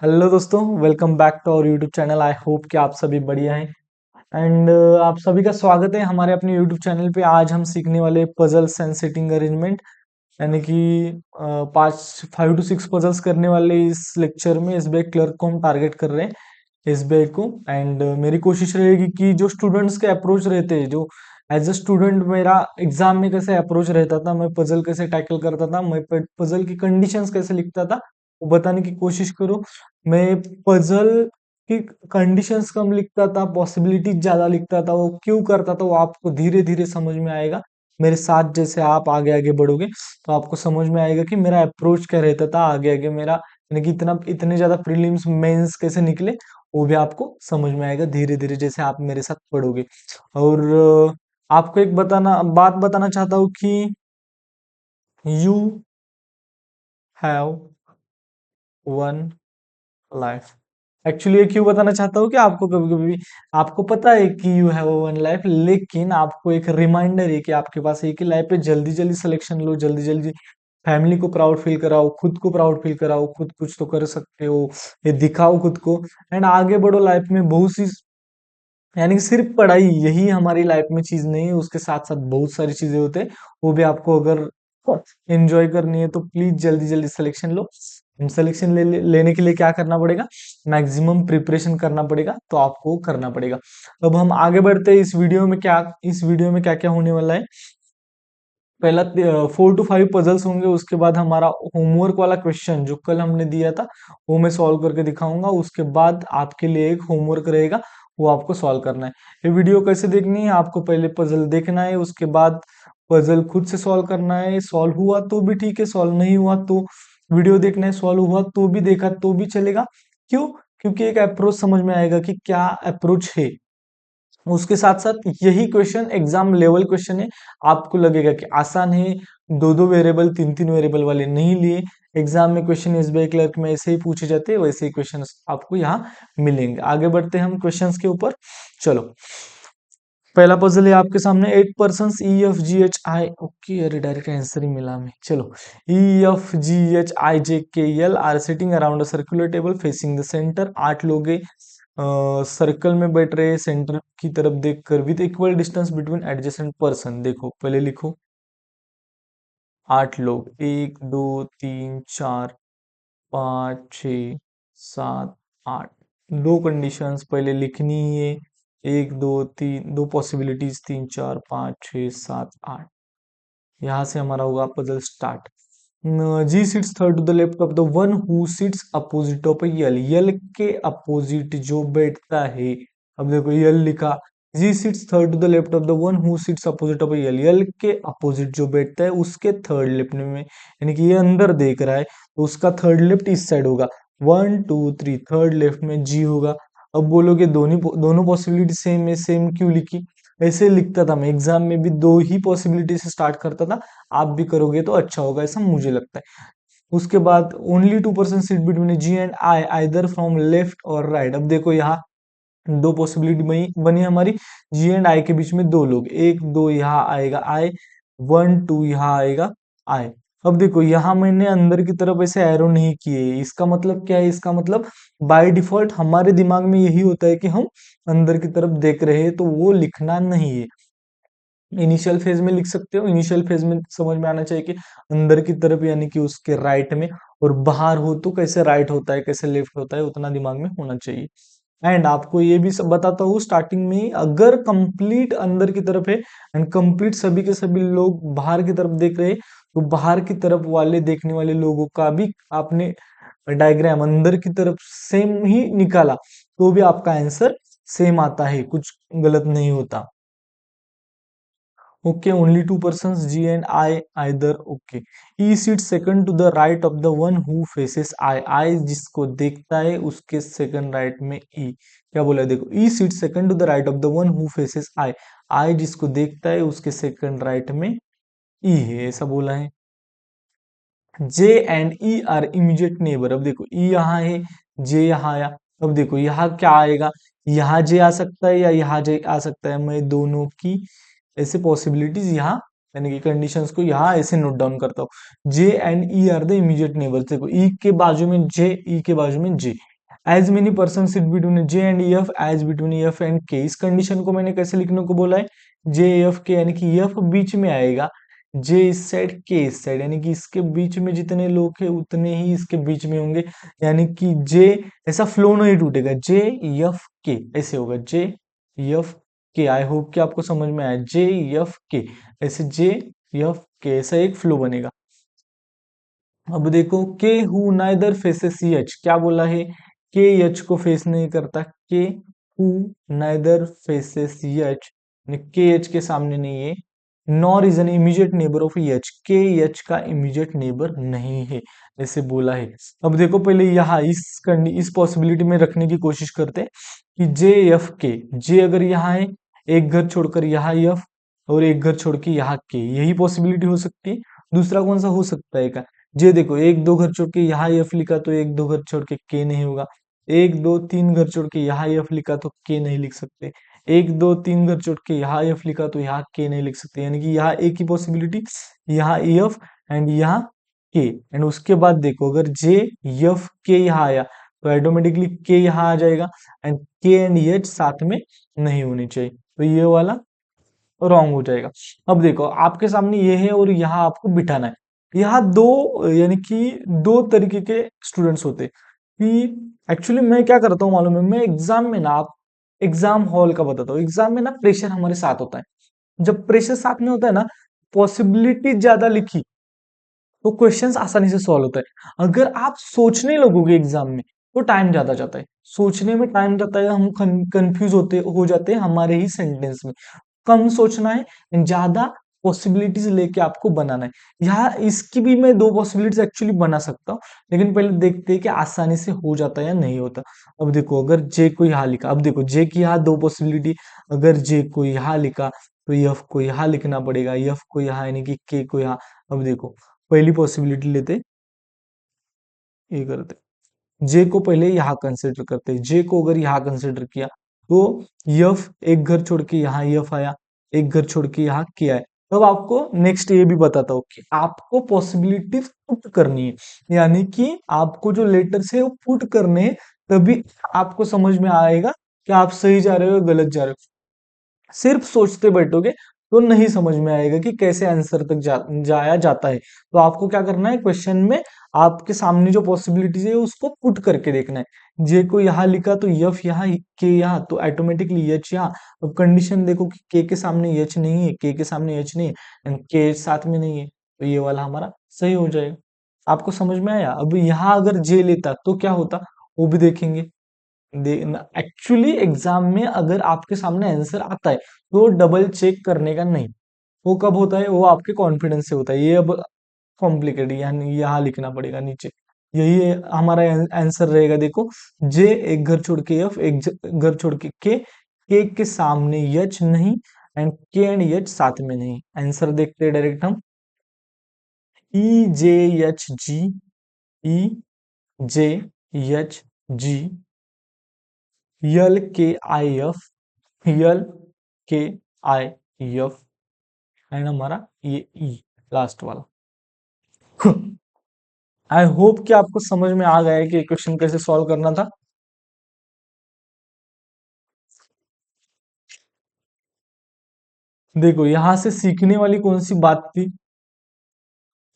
Hello दोस्तों, welcome back to our YouTube channel. I hope कि आप सभी बढ़िया हैं एंड आप सभी का स्वागत है हमारे अपने यूट्यूब चैनल पे। आज हम सीखने वाले पजल्स एंड सिटिंग अरेंजमेंट, यानी कि 5 to 6 पजल्स करने वाले इस लेक्चर में एसबीआई क्लर्क को हम टारगेट कर रहे हैं, एसबीआई को। एंड मेरी कोशिश रहेगी कि जो स्टूडेंट्स के अप्रोच रहते हैं, जो एज अ स्टूडेंट मेरा एग्जाम में कैसे अप्रोच रहता था, मैं पजल कैसे टैकल करता था, मैं पजल की कंडीशंस कैसे लिखता था, वो बताने की कोशिश करूँ। मैं पजल की कंडीशंस कम लिखता था, पॉसिबिलिटीज ज्यादा लिखता था। वो क्यों करता था वो आपको धीरे धीरे समझ में आएगा। मेरे साथ जैसे आप आगे आगे बढ़ोगे तो आपको समझ में आएगा कि मेरा अप्रोच क्या रहता था आगे आगे मेरा, यानी कि इतने ज्यादा प्रीलिम्स मेंस कैसे निकले, वो भी आपको समझ में आएगा धीरे धीरे जैसे आप मेरे साथ पढ़ोगे। और आपको एक बात बताना चाहता हूँ कि you have one life. Actually ये क्यों बताना चाहता हूँ कि आपको कभी कभी आपको पता है कि यू हैव वन लाइफ, लेकिन आपको एक रिमाइंडर है कि आपके पास एक ही लाइफ है। जल्दी जल्दी सिलेक्शन लो, जल्दी जल्दी फैमिली को प्राउड फील कराओ, खुद को प्राउड फील कराओ, खुद कुछ तो कर सकते हो, ये दिखाओ खुद को एंड आगे बढ़ो लाइफ में। बहुत सी, यानी कि सिर्फ पढ़ाई यही हमारी लाइफ में चीज नहीं है, उसके साथ साथ बहुत सारी चीजें होते हैं। वो भी आपको अगर एंजॉय करनी है तो प्लीज जल्दी जल्दी सिलेक्शन लो। सिलेक्शन लेने के लिए क्या करना पड़ेगा, मैक्सिमम प्रिपरेशन करना पड़ेगा, तो आपको वो करना पड़ेगा। अब हम आगे बढ़ते हैं। इस वीडियो में क्या क्या होने वाला है। पहला 4 to 5 पजल्स होंगे, उसके बाद हमारा होमवर्क वाला क्वेश्चन जो कल हमने दिया था वो मैं सॉल्व करके दिखाऊंगा। उसके बाद आपके लिए एक होमवर्क रहेगा, वो आपको सॉल्व करना है। ये वीडियो कैसे देखनी है, आपको पहले पजल देखना है, उसके बाद पजल खुद से सॉल्व करना है। सॉल्व हुआ तो भी ठीक है, सॉल्व नहीं हुआ तो वीडियो देखना है, सॉल्व हुआ तो भी देखा तो भी चलेगा। क्यों? क्योंकि एक अप्रोच समझ में आएगा कि क्या अप्रोच है। उसके साथ साथ यही क्वेश्चन एग्जाम लेवल क्वेश्चन है। आपको लगेगा कि आसान है, दो दो वेरिएबल तीन तीन वेरिएबल वाले नहीं लिए। एग्जाम में क्वेश्चन एसबीआई क्लर्क में ऐसे ही पूछे जाते हैं, वैसे ही क्वेश्चन आपको यहाँ मिलेंगे। आगे बढ़ते हैं हम क्वेश्चंस के ऊपर। चलो, पहला पजल है आपके सामने। 8 persons E F G H I, okay, अरे डायरेक्ट आंसर ही मिला हमें। चलो, E F G H I J K L are sitting around a circular table facing the centre. 8 लोग सर्कल में बैठ रहे हैं सेंटर की तरफ देखकर, with equal distance between adjacent person. देखो पहले लिखो, 8 लोग, 1 2 3 4 5 6 7 8। दो कंडीशंस पहले लिखनी है, 1 2 3, दो पॉसिबिलिटीज, 3 4 5 6 7 8। यहाँ से हमारा होगा puzzle start. G sits third to the left of the one who sits opposite of L. L के अपोजिट जो बैठता है, अब देखो यल लिखा, G sits third to the left of the one who sits opposite of L. L के opposite जो बैठता है उसके थर्ड लेफ्ट में, यानी कि ये अंदर देख रहा है तो उसका थर्ड लेफ्ट इस साइड होगा। 1 2 3, थर्ड लेफ्ट में जी होगा। अब बोलोगे दोनों दोनों पॉसिबिलिटी सेम है, सेम क्यों लिखी? ऐसे लिखता था मैं, एग्जाम में भी दो ही पॉसिबिलिटी से स्टार्ट करता था। आप भी करोगे तो अच्छा होगा, ऐसा मुझे लगता है। उसके बाद only 2 person sit between ji and I either from left और राइट। अब देखो यहाँ दो पॉसिबिलिटी बनी बनी हमारी, जी एंड आई के बीच में 2 लोग, 1 2 यहाँ आएगा आई, 1 2 यहाँ आएगा आई। अब देखो यहाँ मैंने अंदर की तरफ ऐसे एरो नहीं किए, इसका मतलब क्या है? इसका मतलब बाय डिफॉल्ट हमारे दिमाग में यही होता है कि हम अंदर की तरफ देख रहे हैं, तो वो लिखना नहीं है। इनिशियल फेज में लिख सकते हो, इनिशियल फेज में समझ में आना चाहिए कि अंदर की तरफ यानी कि उसके राइट में, और बाहर हो तो कैसे राइट होता है कैसे लेफ्ट होता है, उतना दिमाग में होना चाहिए। एंड आपको ये भी सब बताता हूँ स्टार्टिंग में ही, अगर कंप्लीट अंदर की तरफ है एंड कंप्लीट सभी के सभी लोग बाहर की तरफ देख रहे हैं, तो बाहर की तरफ वाले देखने वाले लोगों का भी आपने डायग्राम अंदर की तरफ सेम ही निकाला तो भी आपका आंसर सेम आता है, कुछ गलत नहीं होता। Okay, only 2 persons G and I either, okay. E sits second to the right of the one who faces I। I जिसको देखता है उसके सेकंड राइट में E। क्या बोला है देखो, E sits second to the right of the one who faces I। I जिसको देखता है उसके सेकंड राइट में E है, ऐसा बोला है। J and E are immediate neighbour. अब देखो E यहाँ है, J यहाँ आया। अब देखो यहाँ क्या आएगा, यहाँ J आ सकता है या यहाँ J आ सकता है। मैं दोनों की ऐसे पॉसिबिलिटीज यहाँ, यानी कि कंडीशंस को यहाँ ऐसे नोट डाउन करता हूँ। J and E are the immediate neighbours. देखो E के बाजू में J, E के बाजू में J, as many person sit between J and F as between F and K. इस कंडीशन को मैंने कैसे लिखने को बोला है, जे एफ के, यानी कि एफ बीच में आएगा, जे इस साइड के इस साइड, यानी कि इसके बीच में जितने लोग हैं उतने ही इसके बीच में होंगे, यानी कि जे ऐसा फ्लो नहीं टूटेगा, जे एफ के ऐसे होगा, जे एफ के। आई होप कि आपको समझ में आया, जे एफ के ऐसे, जे एफ के ऐसा एक फ्लो बनेगा। अब देखो के हु नाइदर फेसेस एच, क्या बोला है, के एच को फेस नहीं करता, के हु नाइदर फेसेस एच, के एच के सामने नहीं है, nor is an immediate neighbour of H, के एच का इमीडिएट नेबर नहीं है, ऐसे बोला है। अब देखो पहले यहाँ इस पॉसिबिलिटी में रखने की कोशिश करते हैं कि जे एफ के, जे अगर यहाँ है, एक घर छोड़कर यहाँ एफ, और एक घर छोड़ के यहाँ के, यही पॉसिबिलिटी हो सकती है। दूसरा कौन सा हो सकता है, जे देखो एक दो घर छोड़ के यहाँ एफ लिखा तो एक दो घर छोड़ के के नहीं होगा, एक दो तीन घर छोड़ के यहाँ एफ लिखा तो के नहीं लिख सकते, एक दो तीन घर छोड़ के यहाँ एफ लिखा तो यहाँ के नहीं लिख सकते, यानी कि यहाँ एक ही पॉसिबिलिटी, यहाँ एफ एंड यहाँ के। एंड उसके बाद देखो अगर जे एफ के यहाँ आया तो ऑटोमेटिकली के यहाँ आ जाएगा, एंड के एंड एच साथ में नहीं होनी चाहिए, तो ये वाला रॉन्ग हो जाएगा। अब देखो आपके सामने ये है और यहाँ आपको बिठाना है, यहाँ दो यानी कि दो तरीके के स्टूडेंट्स होते हैं कि एक्चुअली मैं क्या करता हूँ मालूम है, मैं एग्जाम में ना, आप एग्जाम हॉल का बताता हूँ, एग्जाम में ना प्रेशर हमारे साथ होता है, जब प्रेशर साथ में होता है ना, पॉसिबिलिटी ज्यादा लिखी तो क्वेश्चंस आसानी से सॉल्व होता है। अगर आप सोचने लगोगे एग्जाम में तो टाइम ज्यादा जाता है, सोचने में टाइम जाता है, हम कंफ्यूज होते हो जाते हैं हमारे ही सेंटेंस में। कम सोचना है, ज्यादा पॉसिबिलिटीज लेके आपको बनाना है। यहाँ इसकी भी मैं दो पॉसिबिलिटीज एक्चुअली बना सकता हूँ, लेकिन पहले देखते हैं कि आसानी से हो जाता है या नहीं होता। अब देखो अगर जे को यहाँ लिखा, अब देखो जे की यहाँ दो पॉसिबिलिटी, अगर जे को यहाँ लिखा तो एफ को यहाँ लिखना पड़ेगा, एफ को यहाँ यानी कि के को यहाँ। अब देखो पहली पॉसिबिलिटी लेते, ये करते, जे को पहले यहाँ कंसिडर करते हैं, जे को अगर यहाँ कंसिडर किया तो यफ एक घर छोड़ के यहाँ यफ आया, एक घर छोड़ के यहाँ के आए। तब आपको नेक्स्ट ये भी बताता हूँ कि आपको पॉसिबिलिटी पुट करनी है, यानी कि आपको जो लेटर्स है वो पुट करने हैं, तभी आपको समझ में आएगा कि आप सही जा रहे हो या गलत जा रहे हो। सिर्फ सोचते बैठोगे तो नहीं समझ में आएगा कि कैसे आंसर तक जाया जाता है। तो आपको क्या करना है, क्वेश्चन में आपके सामने जो पॉसिबिलिटीज है उसको पुट करके देखना है। जे को यहाँ लिखा तो यफ यहाँ, के यहाँ, तो ऑटोमेटिकली एच यहाँ। अब कंडीशन देखो कि के सामने एच नहीं है, के सामने एच नहीं है, एंड के साथ में नहीं है, तो ये वाला हमारा सही हो जाएगा। आपको समझ में आया। अब यहाँ अगर जे लेता तो क्या होता, वो भी देखेंगे। एक्चुअली एग्जाम में अगर आपके सामने आंसर आता है तो डबल चेक करने का नहीं, वो कब होता है, वो आपके कॉन्फिडेंस से होता है। ये अब कॉम्प्लिकेटेड, यानी यहाँ लिखना पड़ेगा नीचे, यही हमारा आंसर रहेगा। देखो जे एक घर छोड़ के एफ, एक घर छोड़ के सामने एच नहीं, एंड के एंड एच साथ में नहीं। आंसर देखते हैं डायरेक्ट हम, ई जे एच जी, ई जे एच जी, यल के आई एफ, यल के आई एफ, एंड हमारा ये ई लास्ट वाला। आई होप कि आपको समझ में आ गया है कि क्वेश्चन कैसे सॉल्व करना था। देखो यहां से सीखने वाली कौन सी बात थी,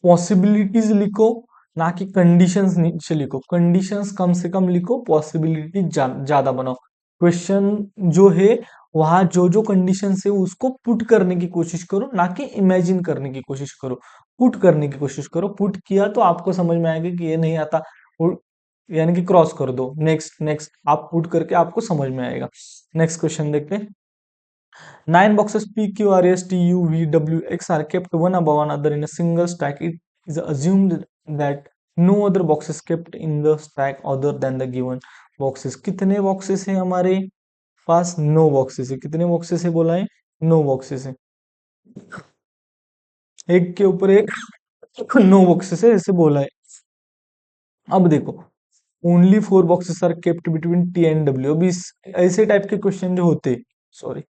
पॉसिबिलिटीज लिखो, ना कि कंडीशंस नीचे लिखो। कंडीशंस कम से कम लिखो, पॉसिबिलिटी ज्यादा बनाओ। क्वेश्चन जो है वहां जो जो कंडीशंस है उसको पुट करने की कोशिश करो, ना कि इमेजिन करने की कोशिश करो। पुट करने की कोशिश करो, पुट किया तो आपको समझ में आएगा कि ये नहीं आता, यानी कि क्रॉस कर दो। नेक्स्ट नेक्स्ट आप पुट करके आपको समझ में आएगा। नेक्स्ट क्वेश्चन देखते हैं। 9 boxes P, Q, R, S, T, U, V, W, X are kept one above another in a single stack. It is assumed that no other box is kept in the stack other than the given boxes. कितने boxes हैं हमारे पास, 9 boxes है। कितने boxes है बोला है, 9 boxes है, एक के ऊपर एक 9 बॉक्सेस है ऐसे बोला है। अब देखो only 4 boxes are kept between T and W. अभी ऐसे टाइप के क्वेश्चन जो होते, सॉरी,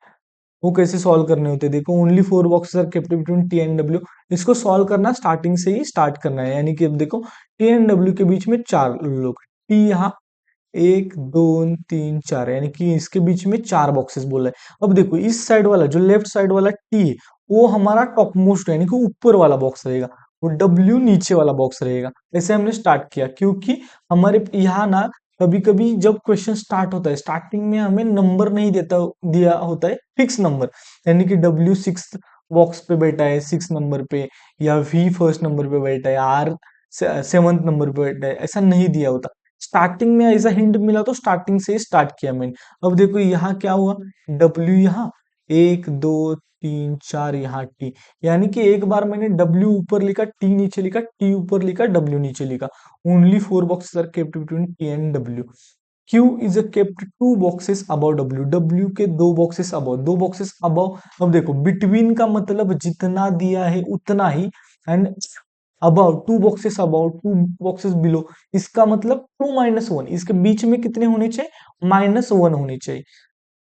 वो कैसे सॉल्व करने होते हैं। देखो only 4 boxes are kept between T and W, इसको सॉल्व करना स्टार्टिंग से ही स्टार्ट करना है, यानी कि अब देखो टी एंड डब्ल्यू के बीच में 4 लोग, टी यहाँ एक, दो, तीन, चार, यानी कि इसके बीच में चार बॉक्सेस बोला है। अब देखो इस साइड वाला जो लेफ्ट साइड वाला टी है वो हमारा टॉप मोस्ट यानी कि ऊपर वाला बॉक्स रहेगा, और डब्ल्यू नीचे वाला बॉक्स रहेगा। ऐसे हमने स्टार्ट किया क्योंकि हमारे यहाँ ना कभी कभी जब क्वेश्चन स्टार्ट होता है स्टार्टिंग में हमें नंबर नहीं देता दिया होता है फिक्स नंबर, यानी कि डब्ल्यू सिक्स बॉक्स पे बैठा है 6 नंबर पे, या वी फर्स्ट नंबर पे बैठा है, आर सेवंथ नंबर पे बैठा है, ऐसा नहीं दिया होता। स्टार्टिंग में ऐसा हिंट मिला तो स्टार्टिंग से स्टार्ट किया मैंने। अब देखो यहाँ क्या हुआ, डब्ल्यू यहाँ, एक, दो, तीन, चार, यहाँ टी, यानी कि एक बार मैंने डब्ल्यू ऊपर लिखा, टी नीचे लिखा, टी ऊपर लिखा, डब्ल्यू नीचे लिखा। Only four boxes are kept between T and W. Q is a kept two boxes above W, W के दो बॉक्सेस अबव, दो बॉक्सेस अबव। अब देखो बिटवीन का मतलब जितना दिया है उतना ही, and above two boxes above, two boxes below, इसका मतलब टू माइनस वन, इसके बीच में कितने होने चाहिए, -1 होने चाहिए।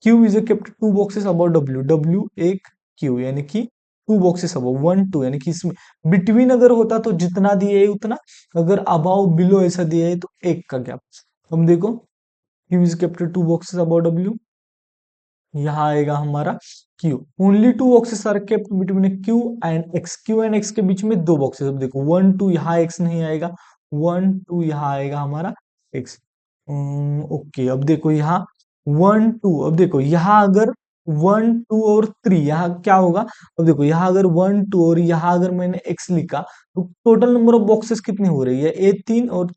Q is kept two boxes above W, W एक, क्यू यानी कि to boxes above, one two, यानी कि इसमें बिटवीन अगर होता तो जितना दिया है उतना, अगर अबव बिलो ऐसा दिया है तो एक का गैप। हम देखो Q is kept two boxes above W, यहाँ आएगा हमारा Q. Only two boxes are kept between Q and X, Q and X के बीच में दो बॉक्सेस। अब देखो वन टू, यहाँ एक्स नहीं आएगा, वन टू यहाँ आएगा हमारा एक्स। ओके, अब देखो यहाँ वन टू, अब देखो यहाँ अगर वन टू और थ्री, यहाँ क्या होगा, अब देखो यहाँ अगर वन टू और यहाँ अगर मैंने एक्स लिखा तो टोटल नंबर ऑफ बॉक्सेस कितनी हो रही है, ए तीन और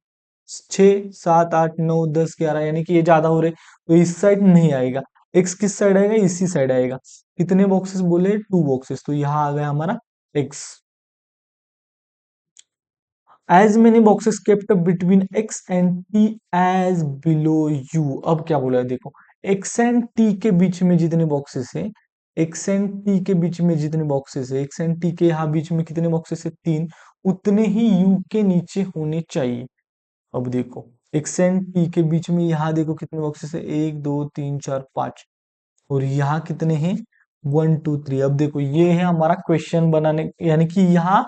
6, 7, 8, 9, 10, 11, यानी कि ये ज्यादा हो रहे, तो इस साइड नहीं आएगा। एक्स किस साइड आएगा, इसी साइड आएगा। कितने बॉक्सेस बोले, टू बॉक्सेस, तो यहाँ आ गया हमारा X. As many boxes kept between X and T as below U. अब क्या बोला है देखो, एक्स एंड टी के बीच में जितने बॉक्सेस है, एक्स एंड टी के बीच में जितने बॉक्सेस है, एक्स एंड टी के यहाँ बीच में कितने बॉक्सेस है, तीन, उतने ही यू के नीचे होने चाहिए। अब देखो एक्स एंड टी के बीच में यहाँ देखो कितने बॉक्सेस है, एक, दो, तीन, चार, पांच, और यहाँ कितने हैं, वन, टू, थ्री। अब देखो ये है हमारा क्वेश्चन बनाने, यानी कि यहाँ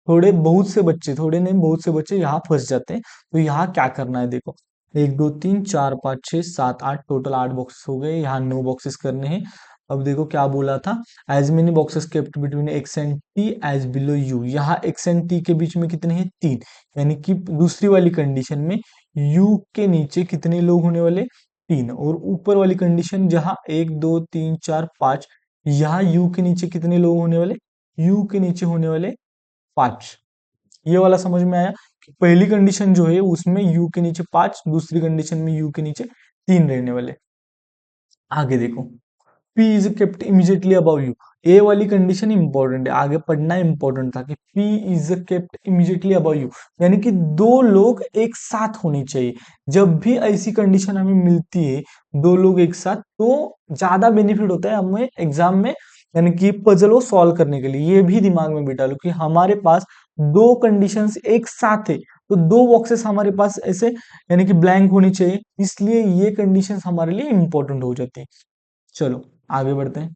थोड़े बहुत से बच्चे, थोड़े नहीं बहुत से बच्चे यहाँ फंस जाते हैं। तो यहाँ क्या करना है देखो, एक, दो, तीन, चार, पाँच, छह, सात, आठ, टोटल 8 बॉक्सेस हो गए, यहाँ 9 बॉक्सेस करने हैं। अब देखो क्या बोला था, as many boxes kept between X and T as below U, यहाँ एक्स एंड टी के बीच में कितने हैं, तीन, यानी कि दूसरी वाली कंडीशन में यू के नीचे कितने लोग होने वाले, तीन, और ऊपर वाली कंडीशन जहां एक, दो, तीन, चार, पांच, यहाँ यू के नीचे कितने लोग होने वाले, यू के नीचे होने वाले पांच। ये वाला समझ में आया कि पहली कंडीशन जो है उसमें यू के नीचे पांच, दूसरी कंडीशन में यू के नीचे तीन रहने वाले। आगे देखो, P is kept immediately above U, A वाली कंडीशन इंपॉर्टेंट है, आगे पढ़ना इंपॉर्टेंट था कि P is kept immediately above you, यानी कि दो लोग एक साथ होने चाहिए। जब भी ऐसी कंडीशन हमें मिलती है दो लोग एक साथ, तो ज्यादा बेनिफिट होता है हमें एग्जाम में, यानी कि पजल को सॉल्व करने के लिए। ये भी दिमाग में बिठा लो कि हमारे पास दो कंडीशंस एक साथ है, तो दो बॉक्सेस हमारे पास ऐसे यानी कि ब्लैंक होनी चाहिए, इसलिए ये कंडीशंस हमारे लिए इंपॉर्टेंट हो जाती है। चलो आगे बढ़ते हैं।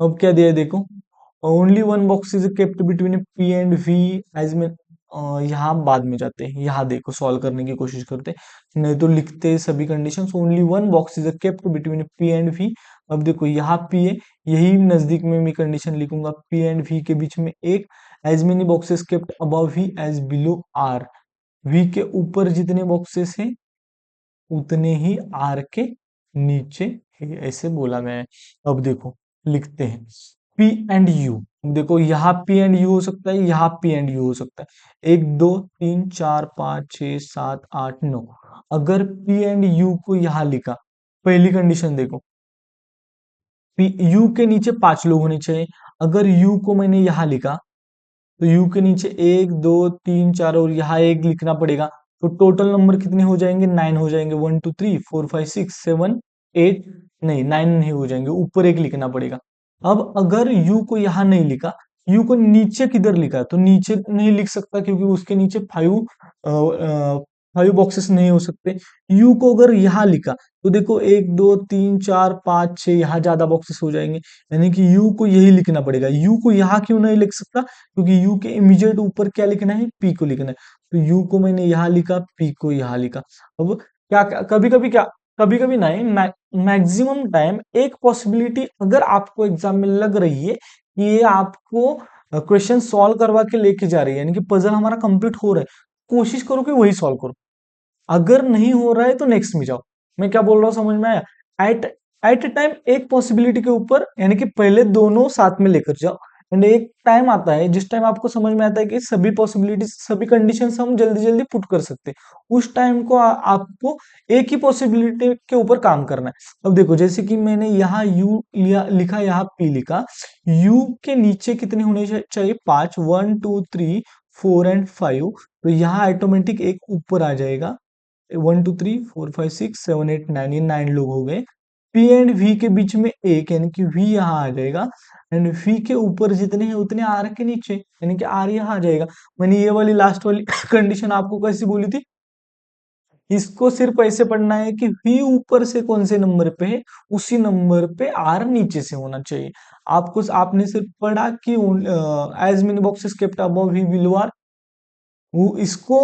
अब क्या दिया है देखो, only one box is kept between P and V as में, यहाँ बाद में जाते हैं, यहाँ देखो सॉल्व करने की कोशिश करते हैं, नहीं तो लिखते हैं सभी conditions. Only one box is kept between P and V. अब देखो यहाँ पी है, यही नजदीक में मैं कंडीशन लिखूंगा, पी एंड वी के बीच में एक, as many boxes kept above V as below R, V के ऊपर जितने बॉक्सेस हैं उतने ही आर के नीचे है, ऐसे बोला गया है। अब देखो लिखते हैं पी एंड यू, देखो यहाँ पी एंड यू हो सकता है, यहाँ पी एंड यू हो सकता है, एक, दो, तीन, चार, पाँच, छह, सात, आठ, नौ। अगर पी एंड यू को यहाँ लिखा, पहली कंडीशन देखो, पी यू के नीचे पांच लोग होने चाहिए। अगर यू को मैंने यहाँ लिखा तो यू के नीचे एक, दो, तीन, चार, और यहाँ एक लिखना पड़ेगा, तो टोटल नंबर कितने हो जाएंगे, 9 हो जाएंगे, 1, 2, 3, 4, 5, 6, 7, 8, नहीं 9 नहीं हो जाएंगे, ऊपर एक लिखना पड़ेगा। अब अगर यू को यहाँ नहीं लिखा, यू को नीचे किधर लिखा, तो नीचे नहीं लिख सकता क्योंकि उसके नीचे 5 5 बॉक्सेस नहीं हो सकते। यू को अगर यहाँ लिखा तो देखो 1 2 3 4 5 6 यहाँ ज्यादा बॉक्सेस हो जाएंगे, यानी कि यू को यही लिखना पड़ेगा। यू को यहाँ क्यों नहीं लिख सकता, क्योंकि यू के इमीडिएट ऊपर क्या लिखना है, पी को लिखना है। तो यू को मैंने यहाँ लिखा, पी को यहाँ लिखा। अब क्या, कभी कभी नहीं, मैक्सिमम टाइम एक पॉसिबिलिटी अगर आपको एग्जाम में लग रही है कि ये आपको क्वेश्चन सॉल्व करवा के लेके जा रही है, यानी कि पजल हमारा कंप्लीट हो रहा है, कोशिश करो कि वही सॉल्व करो। अगर नहीं हो रहा है तो नेक्स्ट में जाओ। मैं क्या बोल रहा हूँ समझ में आया? एट एट ए टाइम एक पॉसिबिलिटी के ऊपर, यानी कि पहले दोनों साथ में लेकर जाओ, एंड एक टाइम आता है जिस टाइम आपको समझ में आता है कि सभी पॉसिबिलिटी, सभी कंडीशंस हम जल्दी जल्दी पुट कर सकते हैं। उस टाइम को आपको एक ही पॉसिबिलिटी के ऊपर काम करना है। अब देखो, जैसे कि मैंने यहाँ यू लिखा, यहाँ पी लिखा, यू के नीचे कितने होने चाहिए, 5, 1 2 3 4 एंड 5, तो यहाँ ऑटोमेटिक एक ऊपर आ जाएगा। 1 2 3 4 5 6 7 8 9, ये 9 लोग हो गए। पी एंड वी के बीच में एक, यानी कि वी यहाँ आ जाएगा, एंड वी के ऊपर जितने हैं उतने आर के नीचे, यानी कि आर यहाँ आ जाएगा। मैंने ये वाली लास्ट वाली कंडीशन आपको कैसी बोली थी, इसको सिर्फ ऐसे पढ़ना है कि वी ऊपर से कौन से नंबर पे है, उसी नंबर पे आर नीचे से होना चाहिए। आपने सिर्फ पढ़ा कि as many boxes kept above V below R, वो इसको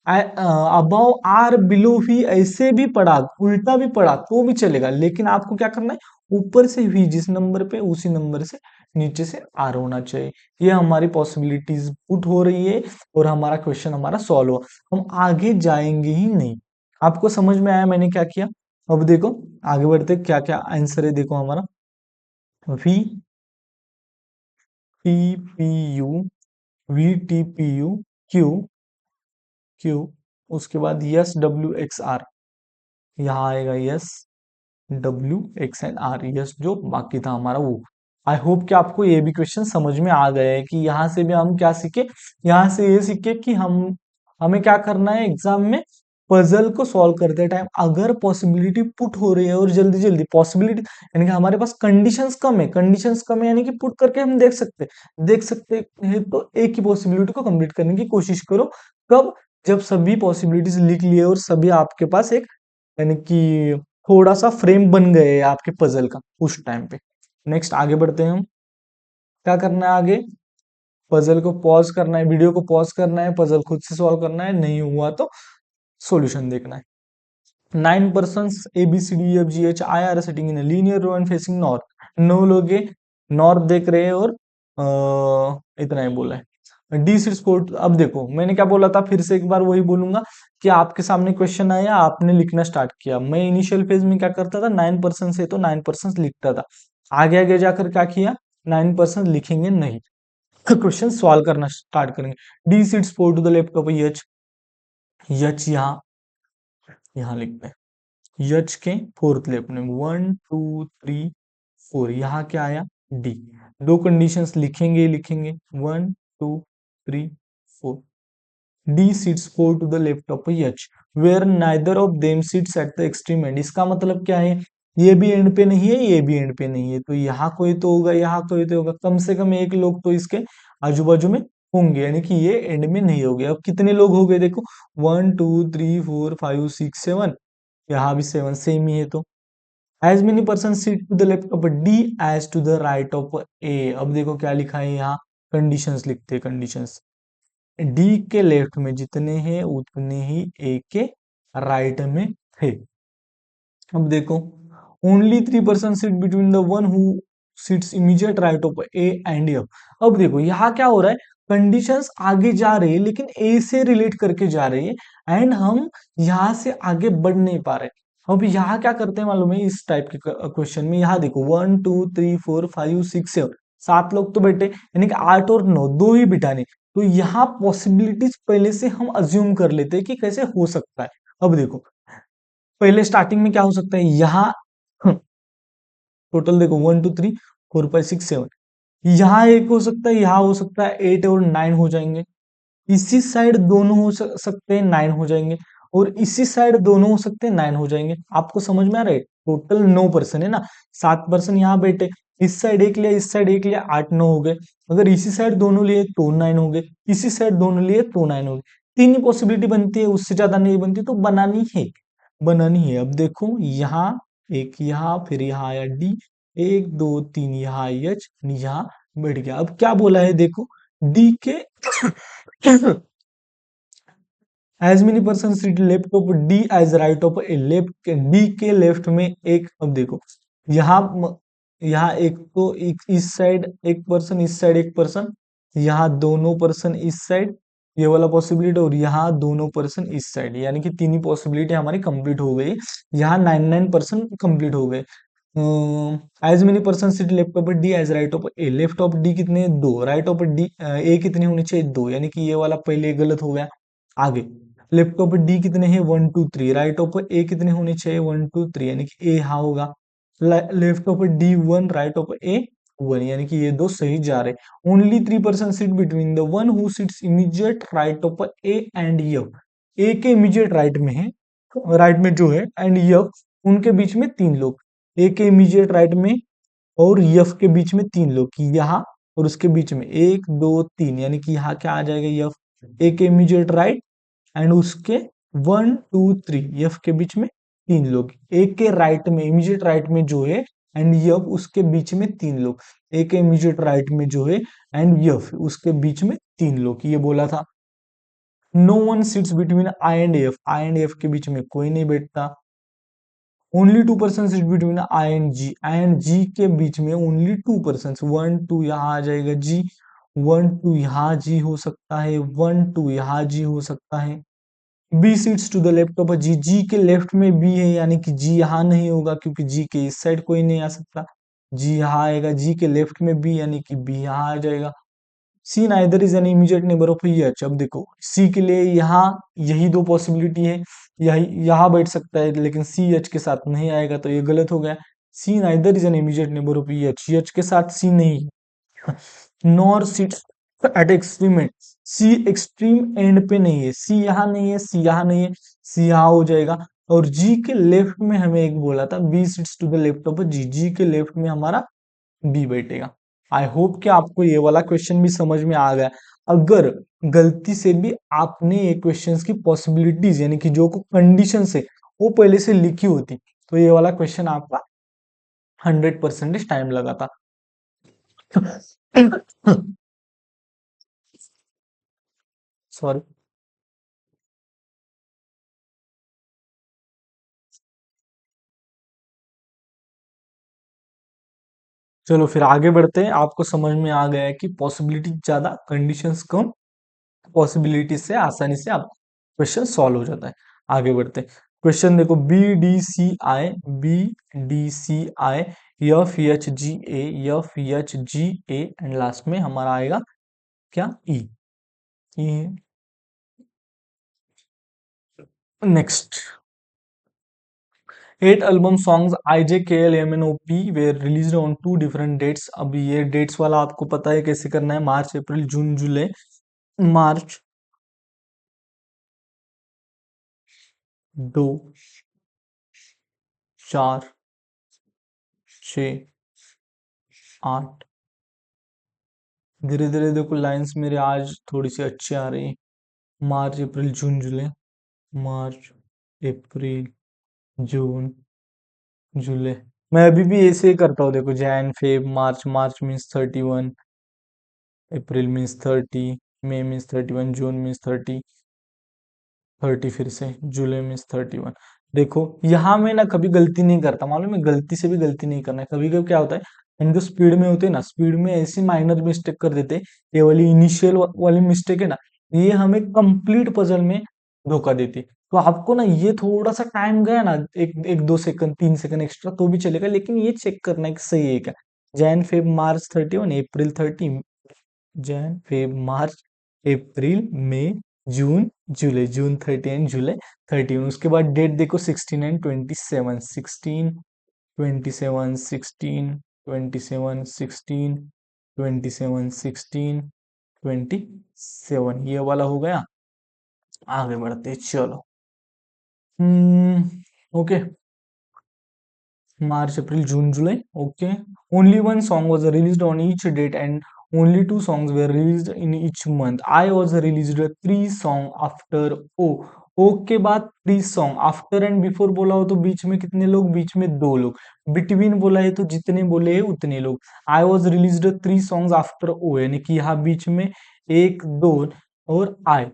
अबव आर बिलो भी ऐसे भी पढ़ा, उल्टा भी पढ़ा तो भी चलेगा, लेकिन आपको क्या करना है, ऊपर से भी जिस नंबर पे उसी नंबर से नीचे से आर होना चाहिए। ये हमारी पॉसिबिलिटीज पुट हो रही है और हमारा क्वेश्चन हमारा सॉल्व हो, हम आगे जाएंगे ही नहीं। आपको समझ में आया मैंने क्या किया? अब देखो आगे बढ़ते, क्या क्या आंसर है देखो हमारा। V T P U, V T P U, Q Q, उसके बाद यस डब्ल्यू एक्स आर, यहाँ आएगा S W X and R, S जो बाकी था हमारा वो। आई होप कि आपको ये भी क्वेश्चन समझ में आ गया है कि यहाँ से भी हम क्या सीखे, यहाँ से ये सीखे कि हमें क्या करना है एग्जाम में, पजल को सॉल्व करते टाइम अगर पॉसिबिलिटी पुट हो रही है और जल्दी जल्दी पॉसिबिलिटी, यानी कि हमारे पास कंडीशंस कम है, यानी कि पुट करके हम देख सकते हैं, तो एक ही पॉसिबिलिटी को कंप्लीट करने की कोशिश करो। कब? जब सभी पॉसिबिलिटीज लिख लिए और सभी आपके पास एक, यानी कि थोड़ा सा फ्रेम बन गए आपके पजल का उस टाइम पे। नेक्स्ट आगे बढ़ते हैं हम। क्या करना है आगे, पजल को पॉज करना है, वीडियो को पॉज करना है, पजल खुद से सॉल्व करना है, नहीं हुआ तो सॉल्यूशन देखना है। 9 persons A B C D E F G H I are sitting in a linear row and facing north। 9 लोग नॉर्थ देख रहे हैं और इतना ही बोला है। डी सीट स्पोर्ट, अब देखो मैंने क्या बोला था, फिर से एक बार वही बोलूंगा कि आपके सामने क्वेश्चन आया, आपने लिखना स्टार्ट किया। मैं इनिशियल फेज में क्या करता था, 9 पर्सन से तो 9 पर्सन लिखता था, आगे आगे जाकर क्या किया, 9 पर्सन लिखेंगे नहीं, क्वेश्चन सॉल्व करना स्टार्ट करेंगे। D sits fourth to the left of H, H यहाँ लिखते हैं, यच के फोर्थ लेफ्ट में 1 2 3 4, यहाँ क्या आया, डी। दो कंडीशंस लिखेंगे 1 2 3 4, D sits four to the left of H, where neither of them sits at the extreme end. इसका मतलब क्या है, ये भी एंड पे नहीं है, ये भी एंड पे नहीं है, तो यहाँ कोई तो होगा, यहाँ कोई तो होगा, कम से कम एक लोग तो इसके आजू बाजू में होंगे, यानी कि ये एंड में नहीं हो गया। अब कितने लोग हो गए देखो, 1 2 3 4 5 6 7, यहाँ भी 7 सेम ही है, तो as many person sit to the left of D as to the right of A. अब देखो क्या लिखा है यहाँ, कंडीशंस लिखते हैं, कंडीशंस, डी के लेफ्ट में जितने हैं उतने ही ए के राइट में थे। अब देखो, only 3 person seat between the one who seats immediate right of A and F. अब देखो यहाँ क्या हो रहा है, कंडीशंस आगे जा रही है लेकिन ए से रिलेट करके जा रही है, एंड हम यहाँ से आगे बढ़ नहीं पा रहे। अब यहाँ क्या करते हैं मालूम है, इस टाइप के क्वेश्चन में यहाँ देखो 1 2 3 4 5 6 7, 7 लोग तो बैठे, यानी कि 8 और 9, दो ही बिठाने, तो यहाँ पॉसिबिलिटीज पहले से हम अज्यूम कर लेते हैं कि कैसे हो सकता है। अब देखो पहले स्टार्टिंग में क्या हो सकता है, यहाँ टोटल देखो 1 2 3 4 5 6 7, यहाँ एक हो सकता है, यहाँ हो सकता है, 8 और 9 हो जाएंगे। इसी साइड दोनों हो सकते हैं, 9 हो जाएंगे, और इसी साइड दोनों हो सकते हैं, 9 हो जाएंगे। आपको समझ में आ रहा है, टोटल 9 पर्सन है ना, 7 पर्सन यहाँ बैठे, इस साइड एक लिया, इस साइड एक लिया, 8 9 हो गए। अगर इसी साइड दोनों लिए तो 9 हो गए, इसी साइड दोनों लिए तो 9 हो गए। तीन ही पॉसिबिलिटी बनती है, उससे ज्यादा नहीं बनती, तो बनानी है, बनानी है। अब देखो यहाँ एक, यहाँ फिर यहाँ आया डी, एक दो तीन यहाँ एच, यहाँ बैठ गया। अब क्या बोला है देखो, डी के as many person seat left of D as right of A, left D के लेफ्ट में एक। अब देखो यहाँ यहाँ एक तो एक इस साइड एक पर्सन, इस साइड एक पर्सन, यहाँ दोनों पर्सन इस साइड, ये वाला पॉसिबिलिटी, और यहाँ दोनों पर्सन इस साइड, यानी कि तीन ही पॉसिबिलिटी हमारी कंप्लीट हो गई। यहाँ 99% कंप्लीट हो गए। As many person sit left of D as right of A, left of D कितने, दो, राइट ऑफ डी ए कितने होने चाहिए, दो, यानी कि ये वाला पहले गलत हो गया। आगे लेफ्ट ऑफ डी कितने हैं, 1 2 3, राइट ऑफ ए कितने होने चाहिए, 1 2 3, यानी कि ए यहाँ होगा। Left of D one, right of A one, यानी कि ये दो सही जा रहे। Only 3% sit between the one who sits immediate right of A and F, A के इमीडिएट राइट में है, राइट में जो है, एंड यफ, उनके बीच में तीन लोग, ए के इमीडिएट राइट में और यफ के बीच में तीन लोग, कि यहाँ और उसके बीच में एक दो तीन, यानी कि यहाँ क्या आ जाएगा, यफ, ए के इमीडिएट राइट एंड उसके 1 2 3, यफ के बीच में तीन लोग, ए के राइट में इमीडिएट राइट में जो है एंड यफ उसके बीच में तीन लोग, ए के इमीडिएट राइट में जो है एंड यफ उसके बीच में तीन लोग, ये बोला था। No one sits between I and F, I and F के बीच में कोई नहीं बैठता। Only 2% sit between I and G, I and G के बीच में ओनली 2%, 1 2 यहाँ आ जाएगा जी, 1 2 यहाँ जी हो सकता है, 1 2 यहाँ जी हो सकता है। B sits to the left of G, G के लेफ्ट में बी है, यानी कि जी यहाँ नहीं होगा, क्योंकि जी के इस साइड कोई नहीं आ सकता, जी यहाँ आएगा, जी के लेफ्ट में बी, यानी कि बी यहाँ आ जाएगा। C neither is an immediate neighbour of H, अब देखो सी के लिए यहाँ यही दो पॉसिबिलिटी है, यही यहाँ बैठ सकता है, लेकिन सी एच के साथ नहीं आएगा, तो ये गलत हो गया। C neither is an immediate neighbour of H, H के साथ सी नहीं है। Nor sits at extreme end, C extreme end पे नहीं है, सी यहाँ नहीं है, सी यहाँ नहीं है, सी यहाँ हो जाएगा। और जी के लेफ्ट में हमें एक बोला था, B sits to the left of G, G के लेफ्ट में हमारा बी बैठेगा। आई होप कि आपको ये वाला क्वेश्चन भी समझ में आ गया। अगर गलती से भी आपने ये क्वेश्चंस की पॉसिबिलिटीज, यानी कि जो कंडीशन है वो पहले से लिखी होती, तो ये वाला क्वेश्चन आपका 100% टाइम लगा था। सॉरी। चलो फिर आगे बढ़ते हैं। आपको समझ में आ गया है कि पॉसिबिलिटी ज्यादा, कंडीशंस कम, पॉसिबिलिटी से आसानी से आप क्वेश्चन सॉल्व हो जाता है। आगे बढ़ते हैं। क्वेश्चन देखो, B D C I, B D C I, F H G A, F H G A, and last में हमारा आएगा क्या, E. Next, 8 album songs I J K L M N O P were release on 2 different dates. अब ये dates वाला आपको पता है कैसे करना है, मार्च अप्रैल जून जुलाई। मार्च 2 4 6 8, धीरे धीरे देखो लाइंस मेरे आज थोड़ी सी अच्छी आ रही है। मार्च अप्रैल जून जुलाई, मार्च अप्रैल जून जुलाई। मैं अभी भी ऐसे ही करता हूँ, देखो जैन फेब मार्च, मार्च मीन्स 31, अप्रैल मीन्स 30, मई मीन्स 31, जून मीन्स 30 फिर से, जुलाई मीन्स 31। देखो यहाँ मैं ना कभी गलती नहीं करता, मालूम है, गलती से भी गलती नहीं करना है। कभी कभी क्या होता है, हम जो स्पीड में होते हैं ना, स्पीड में ऐसी माइनर मिस्टेक कर देते हैं, ये वाली इनिशियल वाली मिस्टेक है ना, ये हमें कंप्लीट पजल में धोखा देती है। तो आपको ना ये थोड़ा सा टाइम गया ना, एक एक 2 सेकंड 3 सेकंड एक्स्ट्रा तो भी चलेगा, लेकिन ये चेक करना है कि सही है क्या। जैन फेब मार्च 31, अप्रैल 30, जैन फेब मार्च अप्रैल मई जून जुलाई, जून 30 जुलाई 31। उसके बाद डेट देखो 16 एंड 27, 16 27 16 27 ये वाला हो गया। आगे बढ़ते हैं, चलो। Okay, March April June July, okay. Only one song was released on each date and only two songs were released in each month. I was released three song after O. ओ के बाद three song, after and before बोला हो तो बीच में कितने लोग, बीच में दो लोग, बिटवीन बोला है तो जितने बोले हैं उतने लोग। I was release three songs after O, यानी कि यहाँ बीच में एक दो और I.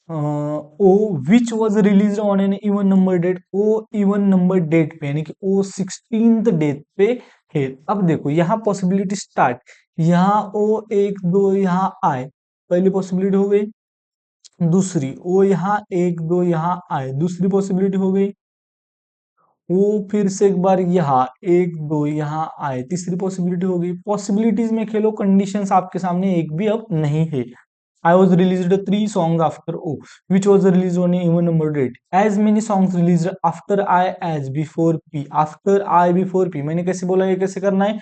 O which was release on an even number date, O even number date पे यानी कि ओ 16th डेट पे है। अब देखो यहाँ पॉसिबिलिटी स्टार्ट, यहाँ ओ एक दो यहाँ आए, पहली पॉसिबिलिटी हो गई। दूसरी ओ यहाँ एक दो यहाँ आए, दूसरी पॉसिबिलिटी हो गई। वो फिर से एक बार यहाँ एक दो यहाँ आए, तीसरी पॉसिबिलिटी हो गई। पॉसिबिलिटीज में खेलो, कंडीशंस आपके सामने एक भी अब नहीं है। I was released three songs after O, which was released on an even number date. As many songs released after I as before P. After I before P. मैंने कैसे बोला, ये कैसे करना है,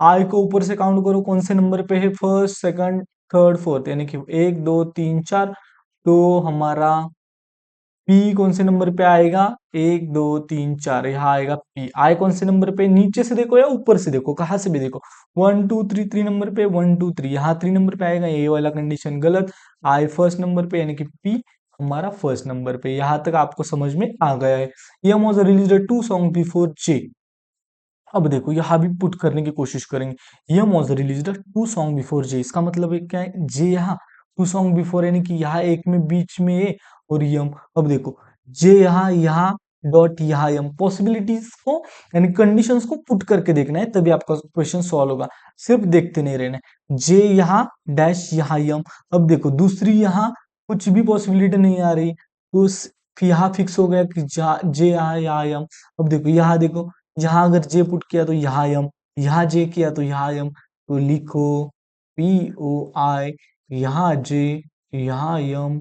I को ऊपर से काउंट करो कौन से नंबर पे है, फर्स्ट सेकंड थर्ड फोर्थ, यानी कि एक दो तीन चार, तो हमारा पी कौन से नंबर पे आएगा, एक दो तीन चार, यहाँ आएगा पी। आई कौन से नंबर पे, नीचे से देखो या ऊपर से देखो, कहाँ से भी देखो, one two three, three number पे, वन टू थ्री, यहाँ थ्री नंबर पे आएगा, ये वाला कंडीशन गलत। आई फर्स्ट नंबर पे यानी कि पी हमारा फर्स्ट नंबर पे। यहाँ तक आपको समझ में आ गया है। M was release two song before J. अब देखो यहाँ भी पुट करने की कोशिश करेंगे। M was release two song before J, इसका मतलब है क्या है, जे यहाँ टू सॉन्ग बिफोर यानी कि यहाँ एक में बीच में ए और यम। अब देखो जे यहाँ डॉट यहाँ यम, पॉसिबिलिटीज को यानी कंडीशंस को पुट करके देखना है, तभी आपका क्वेश्चन सॉल्व होगा, सिर्फ देखते नहीं रहना है। जे यहाँ डैश यहाँ यम। अब देखो दूसरी यहाँ कुछ भी पॉसिबिलिटी नहीं आ रही, तो यहाँ फिक्स हो गया कि जे यहाँ यम। अब देखो यहाँ देखो, यहाँ अगर जे पुट किया तो यहाँ यम, यहाँ जे किया तो यहाँ यम, तो लिखो पी ओ आई, यहाँ जे, यहाँ यम,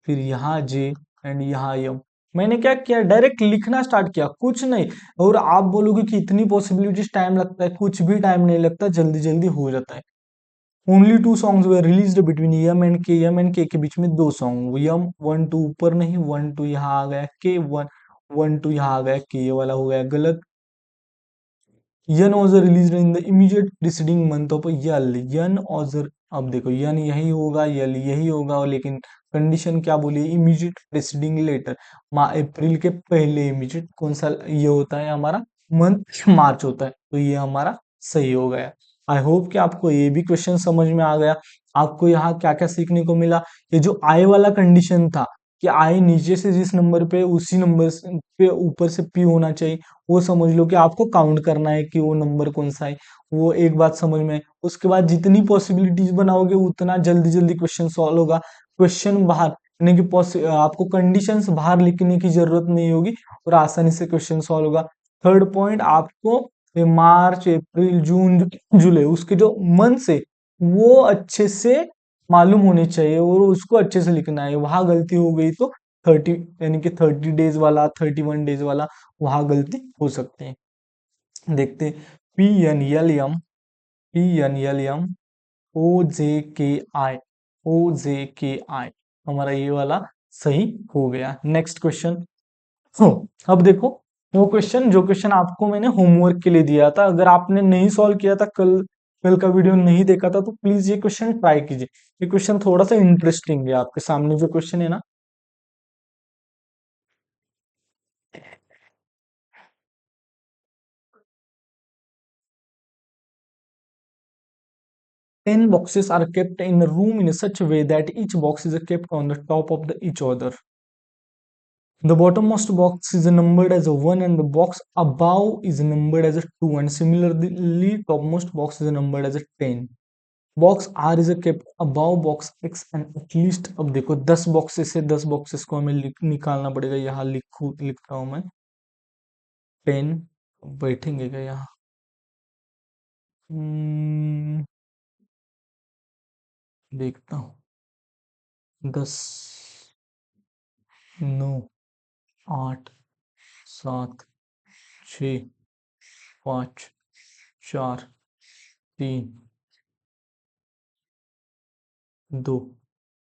फिर यहाँ जे एंड यहाँ यम। मैंने क्या किया, डायरेक्ट लिखना स्टार्ट किया, कुछ नहीं। और आप बोलोगे कि इतनी पॉसिबिलिटीज टाइम लगता है, कुछ भी टाइम नहीं लगता, जल्दी जल्दी हो जाता है। Only two songs were release between M and K, M and के बीच में दो सॉन्ग, यम वन टू ऊपर नहीं, वन टू यहाँ आ गया, के वन, वन टू यहाँ आ गया, के ये वाला हो गया गलत। यन was released in the immediate preceding month of L, N was, अब देखो यन यही होगा, यल यही होगा, और लेकिन कंडीशन क्या बोली, इमीडिएट प्रेसिडिंग लेटर, अप्रैल के पहले इमीडिएट कौन सा ये होता है हमारा, मंथ मार्च होता है, तो ये हमारा सही हो गया। आई होप कि आपको ये भी क्वेश्चन समझ में आ गया। आपको यहाँ क्या क्या सीखने को मिला, ये जो आई वाला कंडीशन था कि आई नीचे से जिस नंबर पे उसी नंबर पे ऊपर से पी होना चाहिए, वो समझ लो कि आपको काउंट करना है कि वो नंबर कौन सा है, वो एक बात समझ में। उसके बाद जितनी पॉसिबिलिटीज बनाओगे उतना जल्दी जल्दी क्वेश्चन सॉल्व होगा। क्वेश्चन बाहर यानी कि आपको कंडीशंस बाहर लिखने की जरूरत नहीं होगी और आसानी से क्वेश्चन सॉल्व होगा। थर्ड पॉइंट, आपको ये मार्च अप्रैल जून जुलाई उसके जो मंथ्स है वो अच्छे से मालूम होने चाहिए और उसको अच्छे से लिखना है। वहां गलती हो गई तो 30 यानी कि 30 डेज वाला, 31 डेज वाला, वहां गलती हो सकते हैं। देखते, P N L M, P N L M, O J K I, O J K आई, हमारा ये वाला सही हो गया। Next question. हो, अब देखो वो क्वेश्चन, जो क्वेश्चन आपको मैंने होमवर्क के लिए दिया था, अगर आपने नहीं सॉल्व किया था, कल कल का वीडियो नहीं देखा था, तो प्लीज ये क्वेश्चन ट्राई कीजिए। ये क्वेश्चन थोड़ा सा इंटरेस्टिंग है। आपके सामने जो क्वेश्चन है ना, 10 boxes are kept in a room in such a way that each box is kept on the top of each other. The bottommost box is numbered as a 1 and the box above is numbered as a 2, and similarly topmost box is numbered as a 10. Box R is kept above box X and at least, अब देखो 10 boxes है, 10 boxes को हमें निकालना पड़ेगा। यहाँ लिखता हूं मैं 10, बैठेंगे क्या यहाँ, देखता हूँ, 10, 9, 8, 7, 6, 5, 4, 3, 2,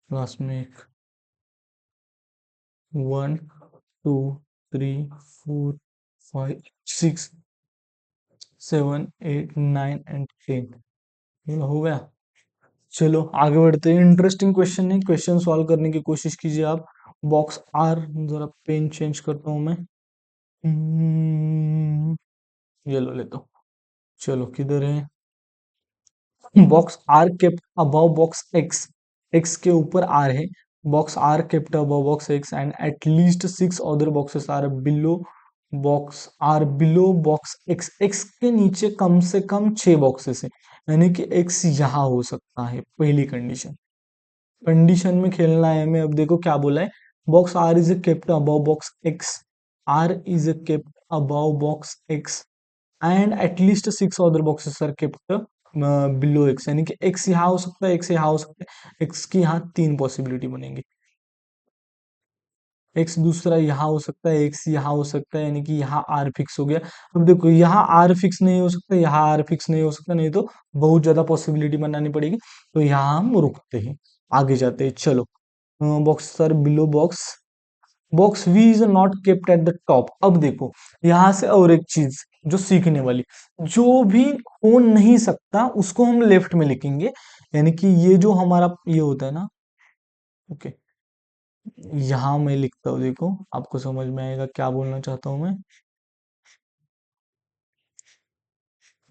लास्ट में एक, 1, 2, 3, 4, 5, 6, 7, 8, 9 एंड 10। चलो हो गया। चलो आगे बढ़ते हैं, इंटरेस्टिंग क्वेश्चन है, क्वेश्चन सॉल्व करने की कोशिश कीजिए आप। बॉक्स आर, जरा पेन चेंज करता हूं मैं। ये लो लेता हूँ। चलो किधर है? Box R kept above box X, X के ऊपर आर है। Box R kept above box X and at 6 other boxes are below box R below box X, X के नीचे कम से कम 6 बॉक्सेस है, यानी कि एक्स यहाँ हो सकता है, पहली कंडीशन। कंडीशन में खेलना है हमें। अब देखो क्या बोला है, box R is kept above box X, R is kept above box X and at least 6 other boxes are kept below X, यानी कि एक्स यहाँ हो सकता है, एक्स यहाँ हो सकता है, एक्स की यहाँ 3 पॉसिबिलिटी बनेंगी। एक्स दूसरा यहाँ हो सकता है, एक्स यहाँ हो सकता है, यानी कि यहाँ आर फिक्स हो गया। अब देखो यहाँ आर फिक्स नहीं हो सकता, यहाँ आर फिक्स नहीं हो सकता, नहीं तो बहुत ज्यादा पॉसिबिलिटी बनानी पड़ेगी। तो यहाँ हम रुकते हैं, आगे जाते हैं। चलो box sir below box, box V is not kept at the top. अब देखो यहां से और एक चीज जो सीखने वाली, जो भी हो नहीं सकता उसको हम लेफ्ट में लिखेंगे, यानी कि ये जो हमारा ये होता है ना, ओके, यहां मैं लिखता हूँ, देखो आपको समझ में आएगा क्या बोलना चाहता हूं मैं।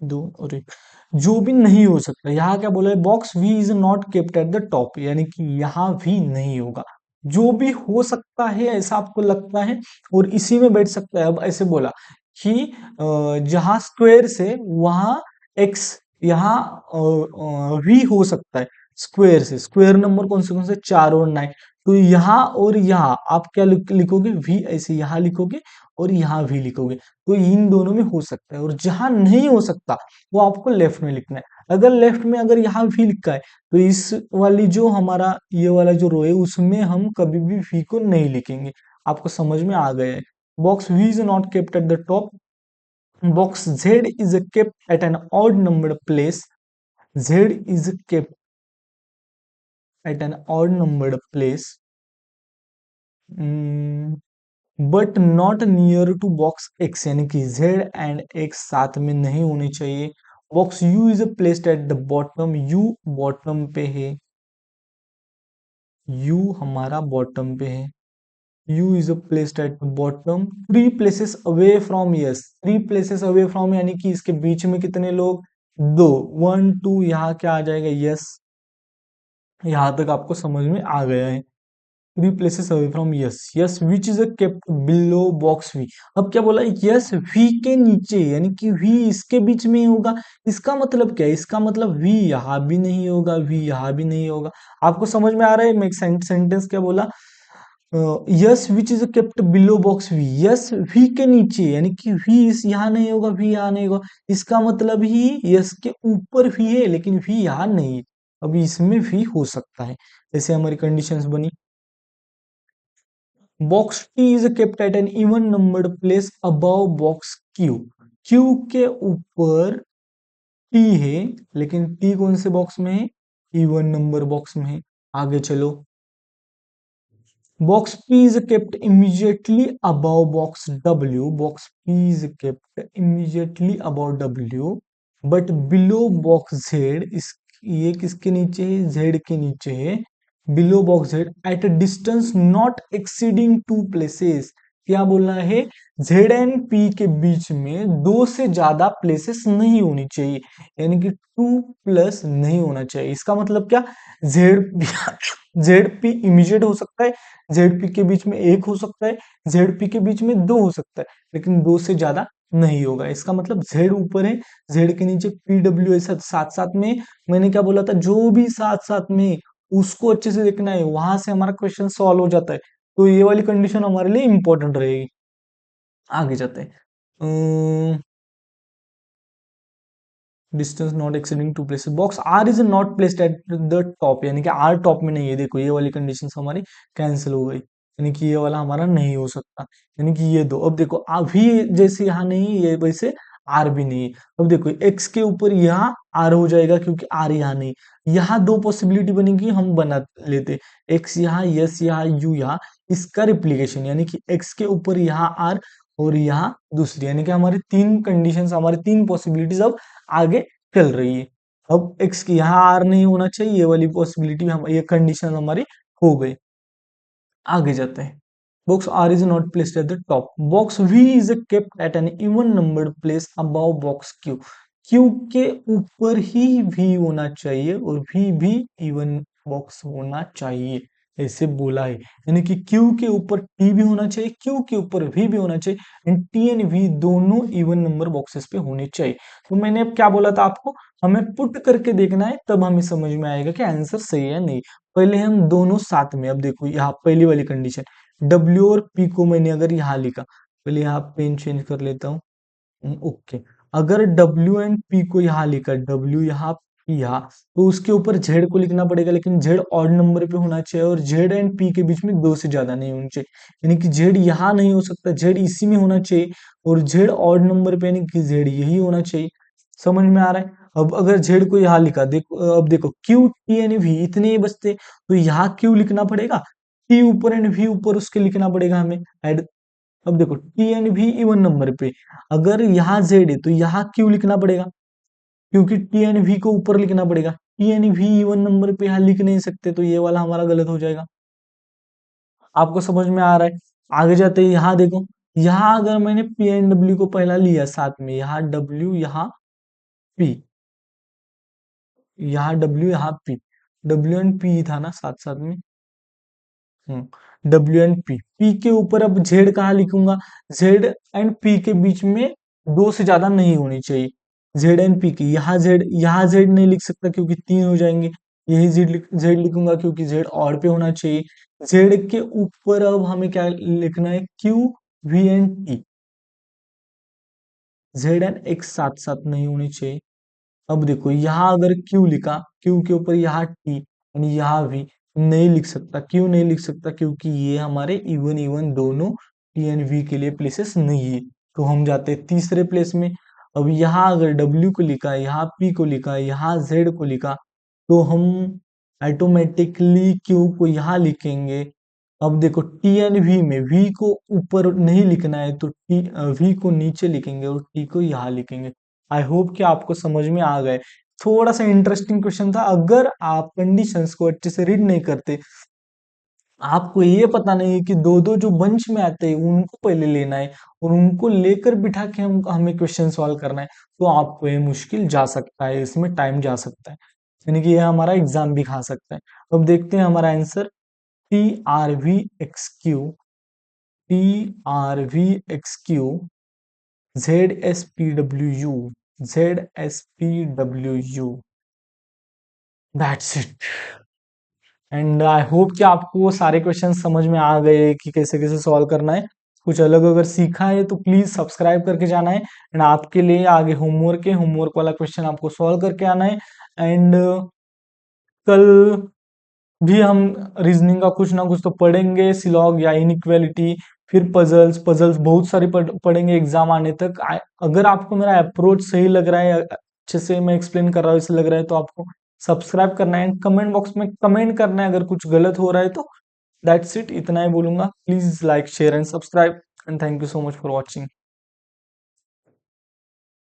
दो और एक, जो भी नहीं हो सकता, यहाँ क्या बोला है, box V is not kept at the top, यानी कि यहाँ भी नहीं होगा। जो भी हो सकता है ऐसा आपको लगता है और इसी में बैठ सकता है। अब ऐसे बोला कि जहां स्क्वायर से वहां एक्स, यहाँ वी हो सकता है स्क्वायर से। स्क्वायर नंबर कौन से 4 और 9, तो यहाँ और यहाँ आप क्या लिखोगे, वी ऐसे यहाँ लिखोगे और यहाँ भी लिखोगे। तो इन दोनों में हो सकता है, और जहां नहीं हो सकता वो आपको लेफ्ट में लिखना है। अगर लेफ्ट में अगर यहाँ भी लिखा है, तो इस वाली जो हमारा ये वाला जो रो है उसमें हम कभी भी वी को नहीं लिखेंगे। आपको समझ में आ गया है। Box V is not kept at the top, box Z is kept at an odd numbered place, Z is kept at an odd numbered place but not near to box X, यानी कि Z and X साथ में नहीं होनी चाहिए। Box you is placed at the bottom, you bottom पे है, you हमारा बॉटम पे है। You is placed at bottom 3 places away from yes, 3 places away from, यानी कि इसके बीच में कितने लोग, दो, 1 2, यहाँ क्या आ जाएगा, यस। यहाँ तक आपको समझ में आ गया है। 3 places away from yes, yes which is a kept below box v। अब क्या बोला, yes v के नीचे, यानी कि v इसके बीच में ही होगा। इसका मतलब क्या है, इसका मतलब v यहाँ भी नहीं होगा, v यहाँ भी नहीं होगा। आपको समझ में आ रहा है मैं सेंटेंस क्या बोला, S which is kept below box V, S V के नीचे, यानी कि वी इस यहाँ नहीं होगा, वी यहाँ नहीं होगा। इसका मतलब ही यस के ऊपर वी है लेकिन वी यहाँ नहीं है। अभी इसमें भी हो सकता है। जैसे हमारी कंडीशंस बनी, box T is kept at an even numbered place above box Q, Q के ऊपर टी है, लेकिन टी कौन से बॉक्स में है, इवन नंबर बॉक्स में है। आगे चलो, box P is kept immediately above box W, box P is kept immediately above W but below box Z, इस ये किसके नीचे है, जेड के नीचे है। Below box Z at a distance not exceeding 2 places, क्या बोलना है, जेड एंड पी के बीच में 2 से ज्यादा प्लेसेस नहीं होनी चाहिए, यानी कि 2 प्लस नहीं होना चाहिए। इसका मतलब क्या, जेड जेड पी इमीडिएट हो सकता है, जेड पी के बीच में 1 हो सकता है, जेड पी के बीच में 2 हो सकता है, लेकिन 2 से ज्यादा नहीं होगा। इसका मतलब जेड ऊपर है, जेड के नीचे पी डब्ल्यू ऐसा साथ साथ में। मैंने क्या बोला था, जो भी साथ साथ में उसको अच्छे से देखना है, वहां से हमारा क्वेश्चन सॉल्व हो जाता है। तो ये वाली कंडीशन हमारे लिए इंपॉर्टेंट रहेगी। आगे जाते हैं, distance not exceeding 2 places, box R is not placed at the top, यानी कि आर टॉप में नहीं है। देखो ये वाली कंडीशन हमारी कैंसिल हो गई, यानी कि ये वाला हमारा नहीं हो सकता, यानी कि ये दो। अब देखो अभी जैसे यहाँ नहीं है, ये वैसे आर भी नहीं है। अब देखो एक्स के ऊपर यहाँ आर हो जाएगा क्योंकि आर यहाँ नहीं। यहाँ दो पॉसिबिलिटी बनेगी, हम बना लेते, एक्स यहाँ, यस यहाँ, यू यहाँ, इसका रिप्लीकेशन, यानी कि एक्स के ऊपर यहाँ आर और यहाँ दूसरी, यानी कि हमारी 3 कंडीशंस, हमारी 3 पॉसिबिलिटीज अब आगे चल रही है। अब एक्स की यहाँ आर नहीं होना चाहिए, ये वाली पॉसिबिलिटी हम, ये कंडीशन हमारी हो गई। आगे जाते हैं। Box R is not placed at the top, box V is kept at an even numbered place above box Q, Q के ऊपर ही वी होना चाहिए और वी भी इवन बॉक्स होना चाहिए, ऐसे बोला है। यानी कि क्यू के ऊपर टी भी होना चाहिए, क्यू के ऊपर वी भी होना चाहिए एंड टी एंड वी दोनों इवन नंबर बॉक्सेस पे होने चाहिए। तो मैंने अब क्या बोला था आपको, हमें पुट करके देखना है, तब हमें समझ में आएगा कि आंसर सही है या नहीं। पहले हम दोनों साथ में, अब देखो यहाँ पहली वाली कंडीशन, W और P को मैंने अगर यहाँ लिखा, पहले यहाँ पेन चेंज कर लेता हूँ। ओके, अगर W एंड P को यहाँ लिखा, W यहाँ P यहाँ, तो उसके ऊपर Z को लिखना पड़ेगा, लेकिन Z ऑड नंबर पे होना चाहिए और Z एंड P के बीच में दो से ज्यादा नहीं होनी चाहिए। यानी कि Z यहाँ नहीं हो सकता, Z इसी में होना चाहिए और Z ऑड नंबर पे, यानी कि Z यही होना चाहिए। समझ में आ रहा है। अब अगर Z को यहाँ लिखा, देखो अब देखो Q T एंड V इतने ही बचते, तो यहाँ Q लिखना पड़ेगा, T ऊपर एंड V ऊपर उसके लिखना पड़ेगा हमें ऐड। अब देखो T and V even number पे, अगर यहाँ Z है तो यहाँ Q लिखना पड़ेगा, क्योंकि T एंड V को ऊपर लिखना पड़ेगा। T and V even number पे यहाँ लिख नहीं सकते, तो ये वाला हमारा गलत हो जाएगा। आपको समझ में आ रहा है। आगे जाते हैं, यहाँ देखो, यहाँ अगर मैंने P एंड W को पहला लिया साथ में, यहाँ W यहाँ P, यहाँ W यहाँ P, W एंड P था ना साथ साथ में। डब्ल्यू एंड पी, पी के ऊपर अब जेड कहाँ लिखूंगा, जेड एंड पी के बीच में दो से ज्यादा नहीं होनी चाहिए। जेड एंड पी की, यहाँ जेड नहीं लिख सकता क्योंकि तीन हो जाएंगे, यही जेड लिखूंगा क्योंकि जेड और पे होना चाहिए। जेड के ऊपर अब हमें क्या लिखना है, Q V and T, Z and X साथ साथ नहीं होनी चाहिए। अब देखो यहाँ अगर Q लिखा, Q के ऊपर यहाँ T यानी यहाँ भी नहीं लिख सकता, क्यों नहीं लिख सकता, क्योंकि ये हमारे इवन इवन दोनों T एंड V के लिए प्लेसेस नहीं है। तो हम जाते हैं तीसरे प्लेस में। अब यहाँ अगर W को लिखा, यहाँ P को लिखा, यहाँ Z को लिखा, तो हम ऑटोमेटिकली Q को यहाँ लिखेंगे। अब देखो T एंड V में V को ऊपर नहीं लिखना है, तो V को नीचे लिखेंगे और T को यहाँ लिखेंगे। आई होप कि आपको समझ में आ गए। थोड़ा सा इंटरेस्टिंग क्वेश्चन था, अगर आप कंडीशंस को अच्छे से रीड नहीं करते, आपको ये पता नहीं है कि दो दो जो बंच में आते हैं उनको पहले लेना है और उनको लेकर बिठा के हम हमें क्वेश्चन सॉल्व करना है, तो आपको ये मुश्किल जा सकता है, इसमें टाइम जा सकता है, यानी कि ये हमारा एग्जाम भी खा सकता है। अब देखते हैं हमारा answer, PRV XQ ZSPWU that's it. And I hope कि आपको वो सारे क्वेश्चन समझ में आ गए कि कैसे कैसे सॉल्व करना है। कुछ अलग अगर सीखा है तो प्लीज सब्सक्राइब करके जाना है, एंड आपके लिए आगे होमवर्क वाला क्वेश्चन आपको सॉल्व करके आना है। एंड कल भी हम रीजनिंग का कुछ ना कुछ तो पढ़ेंगे, सिलॉग या इनइक्वालिटी, फिर पजल्स पजल्स बहुत सारी पढ़ेंगे एग्जाम आने तक। अगर आपको मेरा अप्रोच सही लग रहा है, अच्छे से मैं एक्सप्लेन कर रहा हूँ, ऐसे लग रहा है, तो आपको सब्सक्राइब करना है, कमेंट बॉक्स में कमेंट करना है अगर कुछ गलत हो रहा है तो। दैट्स इट, इतना ही बोलूंगा। Please like share and subscribe and thank you so much for watching.